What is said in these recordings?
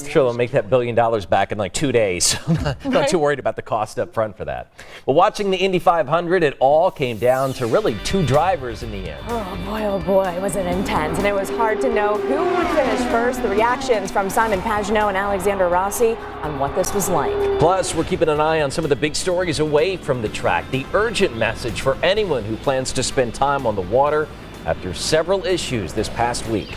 I'm sure they'll make that $1 billion back in like 2 days. Not too worried about the cost up front for that. Well, watching the Indy 500, it all came down to really 2 drivers in the end. Oh boy, was it intense. And it was hard to know who would finish first. The reactions from Simon Pagenaud and Alexander Rossi on what this was like. Plus, we're keeping an eye on some of the big stories away from the track. The urgent message for anyone who plans to spend time on the water after several issues this past week.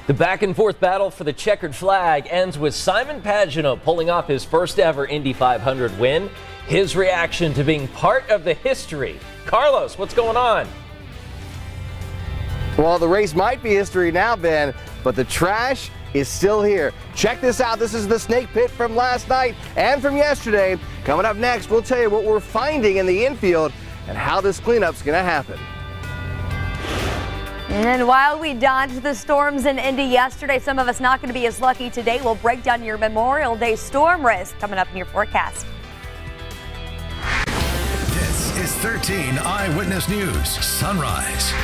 The back and forth battle for the checkered flag ends with Simon Pagenaud pulling off his first ever Indy 500 win. His reaction to being part of the history. Carlos, what's going on? Well, the race might be history now, Ben, but the trash is still here. Check this out. This is the snake pit from last night and from yesterday. Coming up next, we'll tell you what we're finding in the infield and how this cleanup's going to happen. And while we dodged the storms in Indy yesterday, some of us not going to be as lucky today. We'll break down your Memorial Day storm risk coming up in your forecast. This is 13 Eyewitness News Sunrise.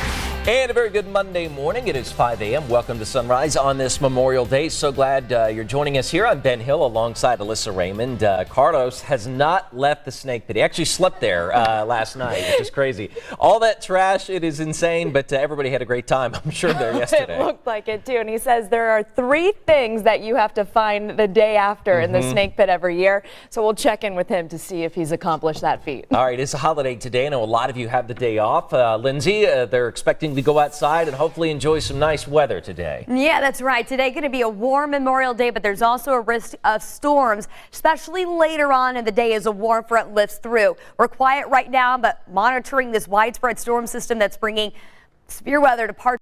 And a very good Monday morning. It is 5 a.m. Welcome to Sunrise on this Memorial Day. So glad you're joining us here. I'm Ben Hill alongside Alyssa Raymond. Carlos has not left the snake pit. He actually slept there last night, which is crazy. All that trash, it is insane, but everybody had a great time, I'm sure, there yesterday. It looked like it, too. And he says there are 3 things that you have to find the day after in the snake pit every year. So we'll check in with him to see if he's accomplished that feat. All right, it's a holiday today. I know a lot of you have the day off. Lindsay, they're expecting to go outside and hopefully enjoy some nice weather today. Yeah, that's right. Today going to be a warm Memorial Day, but there's also a risk of storms, especially later on in the day as a warm front lifts through. We're quiet right now, but monitoring this widespread storm system that's bringing severe weather to parts